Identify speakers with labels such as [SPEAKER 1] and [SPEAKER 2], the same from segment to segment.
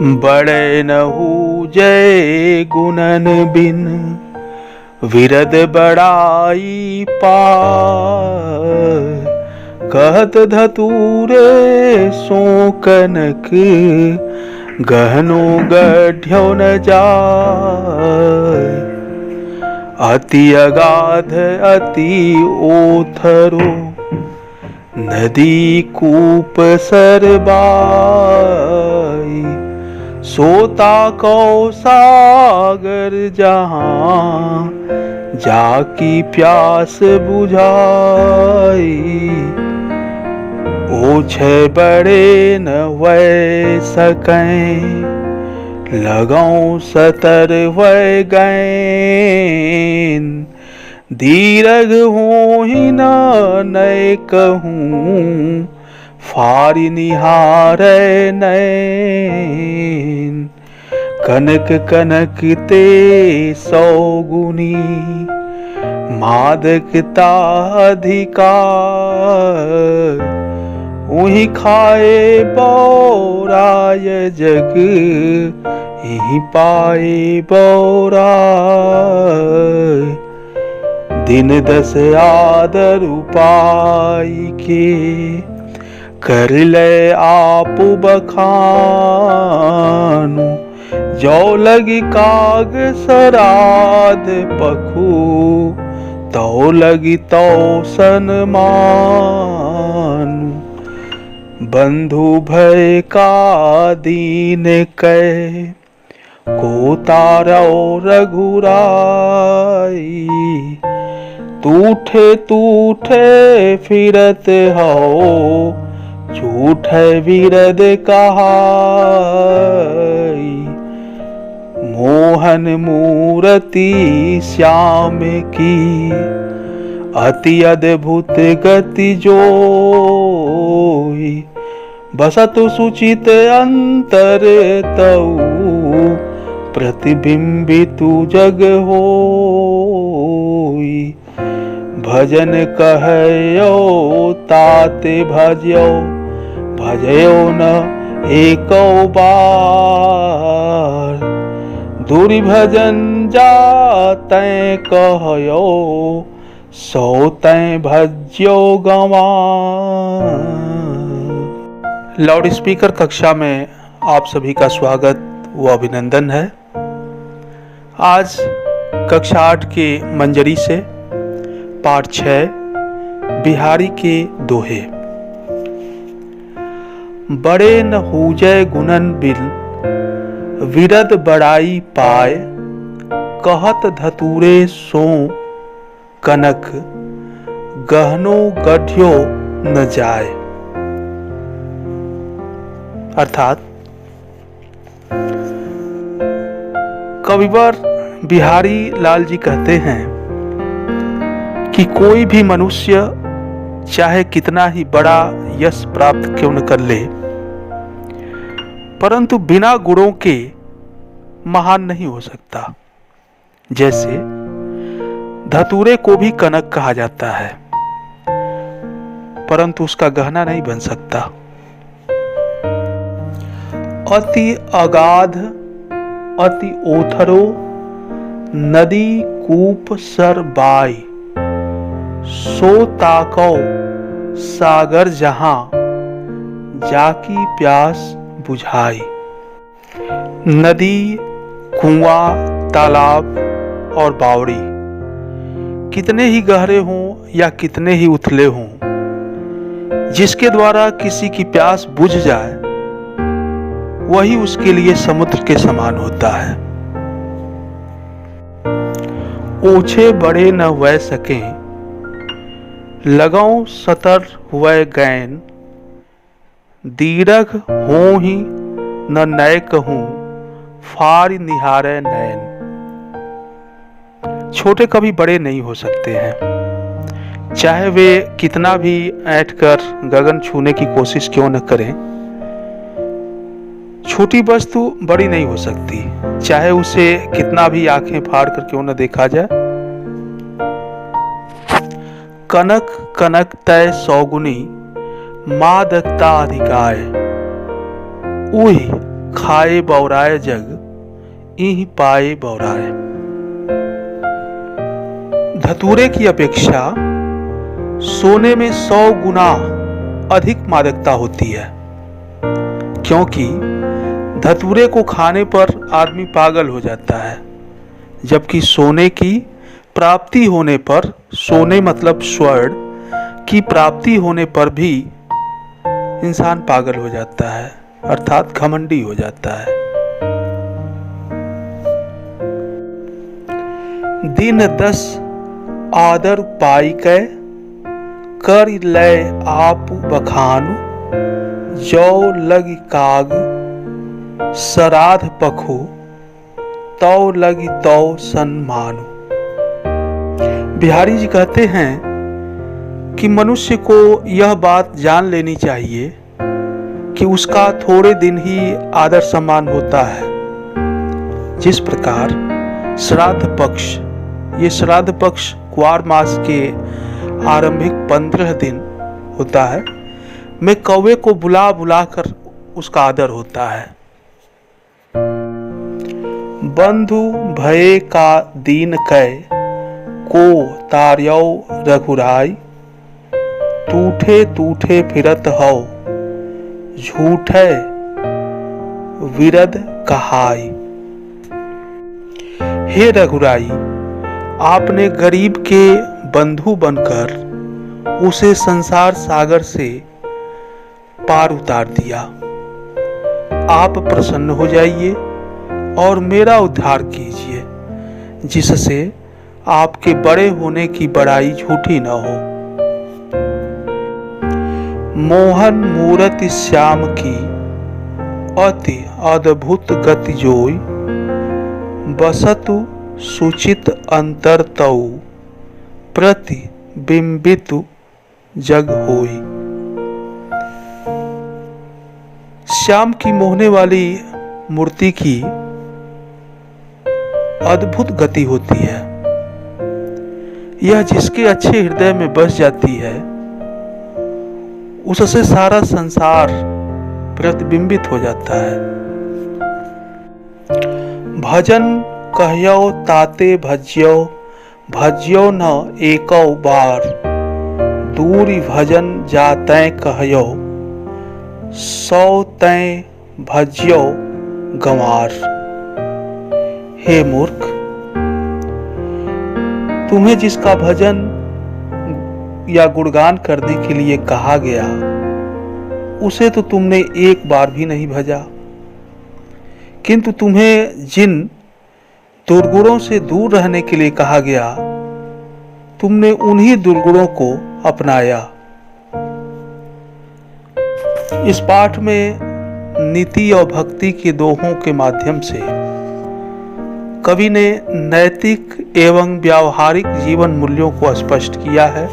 [SPEAKER 1] बड़े नहु जय गुणन बिन विरद बड़ाई पार। कहत धतूरे सो कनक गहनो गढ़्यो न जाय। अति अगाध अति ओथरो नदी कूप सरबाई। सोता को सागर जहाँ जाकी प्यास बुझाई। ओछे बड़े न वै सकें लगाऊं सतर वै गैन। दीर्घ हो ही न नय कहूँ फारी निहार नैन। कनक कनक ते सौगुनी मादकता अधिकार। उही खाए बौराय जग यही पाए बौराय। दिन दस आदर उपाय के कर ले आप बखानु। जो लगी काग सराद पखू तो लगी तो सनमानु। बंधु भय का दीन कै को तारो रघुराई। तूठे तूठे फिरत हो झूठे विरद कहाई। मोहन मूर्ति श्याम की अति अद्भुत गति जोई। बसत सुचित अंतर तऊ प्रतिबिंबित जग होई। भजन कहयो ताते भजयो भजयो न एको बार। दूरी भजन जाते कहयो सो तै भज्यो गंवार। लाउड स्पीकर कक्षा में आप सभी का स्वागत व अभिनंदन है। आज कक्षा 8 के मंजरी से पाठ 6 बिहारी के दोहे। बड़े न हूजय गुणन बिल विरद बड़ाई पाए। कहत धतूरे सो कनक गहनो गढ़्यो न जाए। अर्थात कविवर बिहारी लाल जी कहते हैं कि कोई भी मनुष्य चाहे कितना ही बड़ा यश प्राप्त क्यों न कर ले, परंतु बिना गुणों के महान नहीं हो सकता। जैसे धतूरे को भी कनक कहा जाता है, परंतु उसका गहना नहीं बन सकता। अति अगाध अति ओथरो नदी कूप सर बाई। सो ताको सागर जहां जाकी प्यास बुझाई। नदी, कुआं, तालाब और बावड़ी कितने ही गहरे हों या कितने ही उथले हों, जिसके द्वारा किसी की प्यास बुझ जाए वही उसके लिए समुद्र के समान होता है। ओछे बड़े न वह सकें लगाऊं सतर वह गैन। दीर्घ हो ही न नय कहूं फार निहारे नैन। छोटे कभी बड़े नहीं हो सकते हैं, चाहे वे कितना भी ऐंठ कर गगन छूने की कोशिश क्यों न करें। छोटी वस्तु बड़ी नहीं हो सकती, चाहे उसे कितना भी आंखें फाड़ कर क्यों न देखा जाए। कनक कनक तय सौगुनी मादकता अधिकाय। उही खाए बौराए जग इहि पाए बौराए। धतूरे की अपेक्षा सोने में 100 गुना अधिक मादकता होती है, क्योंकि धतूरे को खाने पर आदमी पागल हो जाता है, जबकि सोने की प्राप्ति होने पर, सोने मतलब स्वर्ण की प्राप्ति होने पर भी इंसान पागल हो जाता है, अर्थात घमंडी हो जाता है। दिन 10 आदर पाई कै कर लय आप बखानु, जो लगी काग सराध पखो तौ लगी तौ सन्मानु। बिहारी जी कहते हैं कि मनुष्य को यह बात जान लेनी चाहिए कि उसका थोड़े दिन ही आदर सम्मान होता है। जिस प्रकार श्राद्ध पक्ष, ये श्राद्ध पक्ष क्वार मास के आरंभिक 15 दिन होता है, में कौवे को बुला बुला कर उसका आदर होता है। बंधु भये का दीन कै को तार्यौ रघुराई, टूठे टूठे फिरत हो झूठे विरद कहाई। हे रघुराई, आपने गरीब के बंधु बनकर उसे संसार सागर से पार उतार दिया। आप प्रसन्न हो जाइए और मेरा उद्धार कीजिए, जिससे आपके बड़े होने की बड़ाई झूठी न हो। मोहन मूरति श्याम की अति अद्भुत गति जोई, बसतु सुचित अंतर तऊ प्रतिबिंबितु जग होई। श्याम की मोहने वाली मूर्ति की अद्भुत गति होती है। यह जिसके अच्छे हृदय में बस जाती है, उससे सारा संसार प्रतिबिंबित हो जाता है। भजन कह्यो ताते भज्यो, भज्यो न एको बार, दूरी भजन जातै कह्यो, सौ तै भज्यो गंवार। हे मूर्ख, तुम्हें जिसका भजन या गुणगान करने के लिए कहा गया, उसे तो तुमने एक बार भी नहीं भजा, किंतु तुम्हें जिन दुर्गुणों से दूर रहने के लिए कहा गया, तुमने उन्हीं दुर्गुणों को अपनाया। इस पाठ में नीति और भक्ति के दोहों के माध्यम से कवि ने नैतिक एवं व्यावहारिक जीवन मूल्यों को स्पष्ट किया है।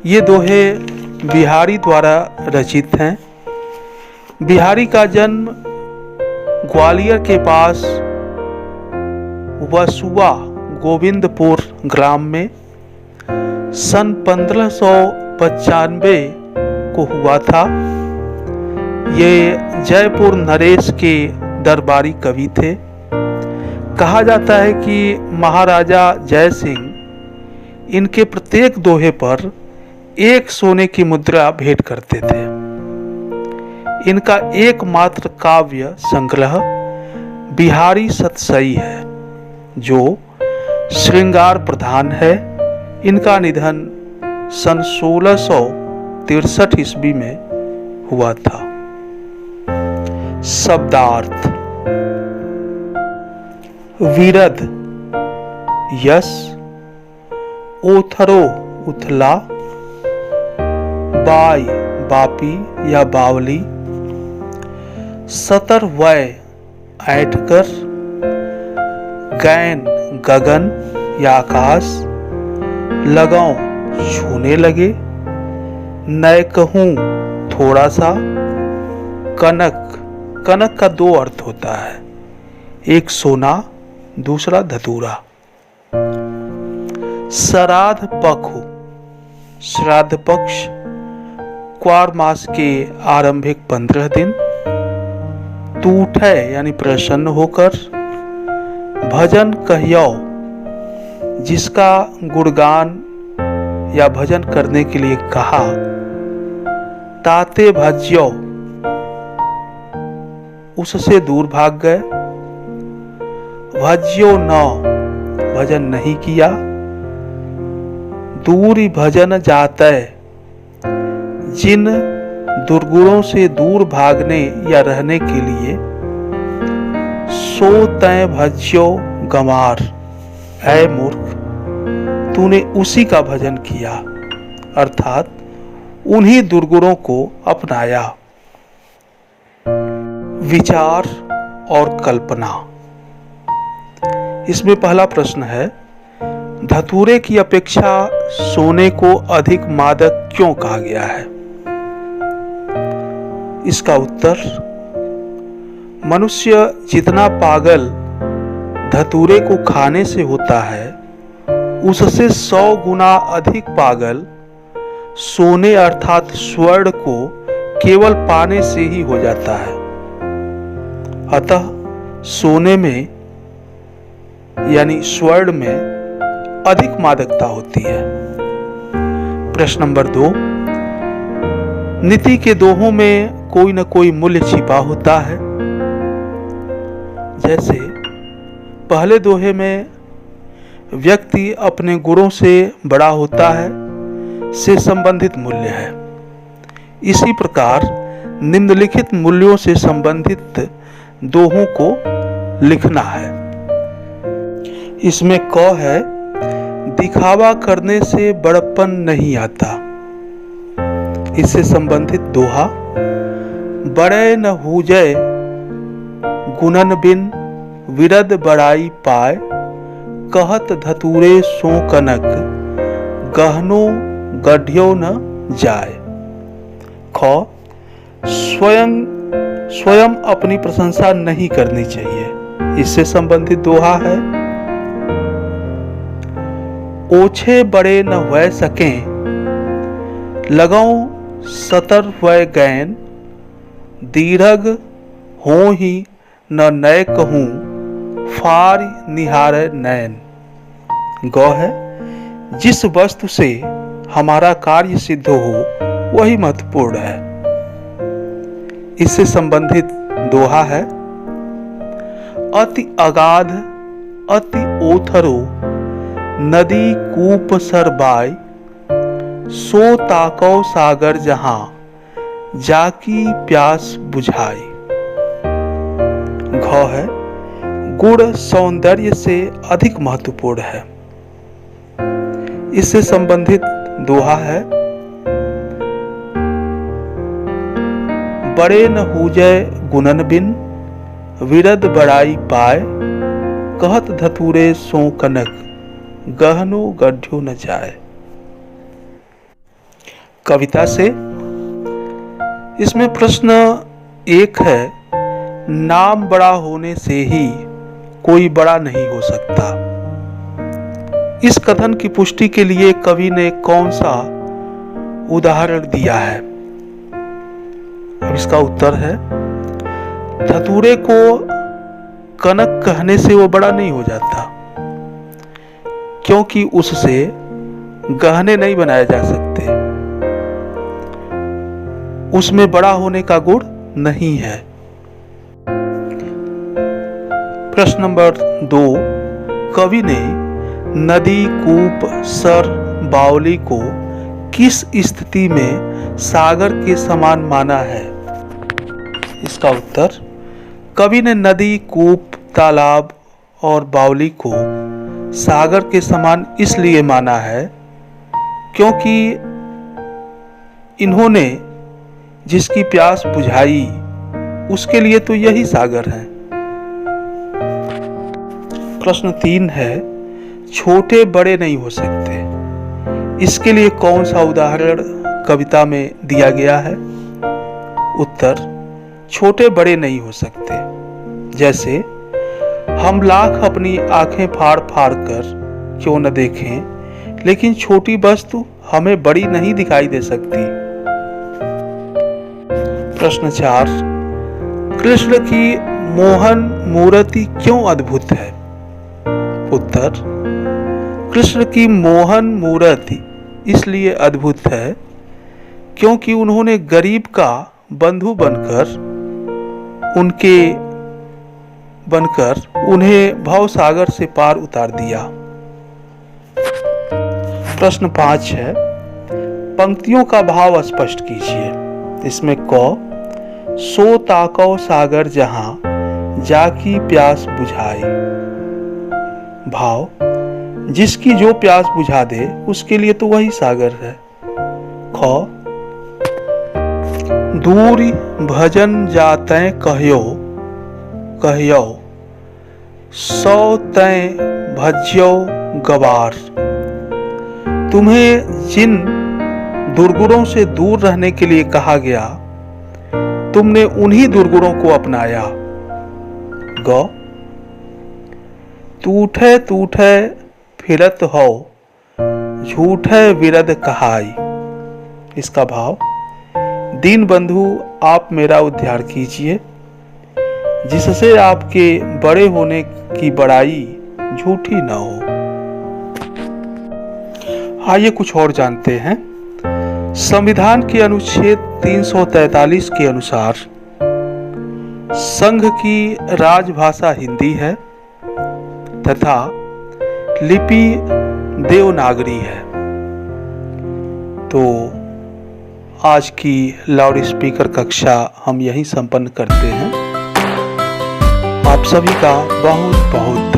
[SPEAKER 1] ये दोहे बिहारी द्वारा रचित हैं। बिहारी का जन्म ग्वालियर के पास वसुआ गोविंदपुर ग्राम में सन 1595 को हुआ था। ये जयपुर नरेश के दरबारी कवि थे। कहा जाता है कि महाराजा जय सिंह इनके प्रत्येक दोहे पर 1 सोने की मुद्रा भेंट करते थे। इनका एकमात्र काव्य संग्रह बिहारी सतसई है, जो श्रृंगार प्रधान है। इनका निधन सन 1663 ईस्वी में हुआ था। शब्दार्थ: विरध यश, ओथरो उथला, बाई बापी या बावली, सतर वय ऐंठकर, गैन गगन या आकाश, लगाओ छूने लगे, नय कहूं थोड़ा सा, कनक। कनक का 2 अर्थ होता है, एक सोना, दूसरा धतूरा। श्राद्ध पक्ष, श्राद्ध पक्ष क्वार मास के आरंभिक 15 दिन, तूठे यानी प्रसन्न होकर, भजन कहियो जिसका गुणगान या भजन करने के लिए कहा, ताते भज्यो उससे दूर भाग गए, भज्यो न भजन नहीं किया, दूरी भजन जाते जिन दुर्गुणों से दूर भागने या रहने के लिए, सो तय भज्यो गंवार, ऐ मूर्ख तूने उसी का भजन किया, अर्थात उन्हीं दुर्गुणों को अपनाया। विचार और कल्पना। इसमें पहला प्रश्न है, धतूरे की अपेक्षा सोने को अधिक मादक क्यों कहा गया है? इसका उत्तर, मनुष्य जितना पागल धतूरे को खाने से होता है, उससे 100 गुना अधिक पागल सोने अर्थात स्वर्ण को केवल पाने से ही हो जाता है। अतः सोने में यानी स्वर्ण में अधिक मादकता होती है। प्रश्न नंबर 2, नीति के दोहों में कोई न कोई मूल्य छिपा होता है। जैसे पहले दोहे में व्यक्ति अपने गुणों से बड़ा होता है से संबंधित मूल्य है, इसी प्रकार निम्नलिखित मूल्यों से संबंधित दोहों को लिखना है। इसमें क है, दिखावा करने से बड़प्पन नहीं आता। इससे संबंधित दोहा, बड़े न हूजय गुणन बिन विरद बड़ाई पाए, कहत धतूरे सो कनक गहनो गढ़ियो न जाए। ख, स्वयं अपनी प्रशंसा नहीं करनी चाहिए। इससे संबंधित दोहा है, ओछे बड़े न वह सके लगाऊं सतर वह गैन, दीर्घ हो ही न नय कहूं फार निहार नैन। गौ है, जिस वस्तु से हमारा कार्य सिद्ध हो वही महत्वपूर्ण है। इससे संबंधित दोहा है, अति अगाध अति ओथरो नदी कूप सरबाई, सो ताकौ सागर जहां जाकी प्यास बुझाई। घ है, गुण सौंदर्य से अधिक महत्वपूर्ण है। इससे संबंधित दोहा है, बड़े न हूजय गुणन बिन विरद बड़ाई पाए, कहत धतूरे सो कनक गहनो गढ़्यो न जाए। कविता से इसमें प्रश्न 1 है, नाम बड़ा होने से ही कोई बड़ा नहीं हो सकता। इस कथन की पुष्टि के लिए कवि ने कौन सा उदाहरण दिया है? अब इसका उत्तर है, धतूरे को कनक कहने से वो बड़ा नहीं हो जाता, क्योंकि उससे गहने नहीं बनाए जा सकते, उसमें बड़ा होने का गुण नहीं है। प्रश्न नंबर 2, कवि ने नदी कूप सर बावली को किस स्थिति में सागर के समान माना है? इसका उत्तर, कवि ने नदी कूप तालाब और बावली को सागर के समान इसलिए माना है क्योंकि इन्होंने जिसकी प्यास बुझाई उसके लिए तो यही सागर है। प्रश्न 3 है, छोटे बड़े नहीं हो सकते। इसके लिए कौन सा उदाहरण कविता में दिया गया है? उत्तर, छोटे बड़े नहीं हो सकते। जैसे हम लाख अपनी आंखें फाड़ फाड़ कर क्यों न देखें, लेकिन छोटी वस्तु हमें बड़ी नहीं दिखाई दे सकती। प्रश्न 4, कृष्ण की मोहन मूर्ति क्यों अद्भुत है? उत्तर, कृष्ण की मोहन मूर्ति इसलिए अद्भुत है क्योंकि उन्होंने गरीब का बंधु बनकर उन्हें भवसागर से पार उतार दिया। प्रश्न 5 है, पंक्तियों का भाव स्पष्ट कीजिए। इसमें क, सो ताकौ सागर जहां जाकी प्यास बुझाई। भाव, जिसकी जो प्यास बुझा दे उसके लिए तो वही सागर है। ख, दूरी भजन जातै कह्यो कह्यो सौ तै भज्यो गवार। तुम्हें जिन दुर्गुणों से दूर रहने के लिए कहा गया, तुमने उन्हीं दुर्गुणों को अपनाया। ग, तूठे तूठे फिरत हो झूठे विरद कहाई। इसका भाव, दीन बंधु आप मेरा उद्धार कीजिए, जिससे आपके बड़े होने की बड़ाई झूठी न हो। आइए कुछ और जानते हैं। संविधान के अनुच्छेद 343 के अनुसार संघ की राजभाषा हिंदी है तथा लिपि देवनागरी है। तो आज की लाउड स्पीकर कक्षा हम यहीं संपन्न करते हैं। आप सभी का बहुत बहुत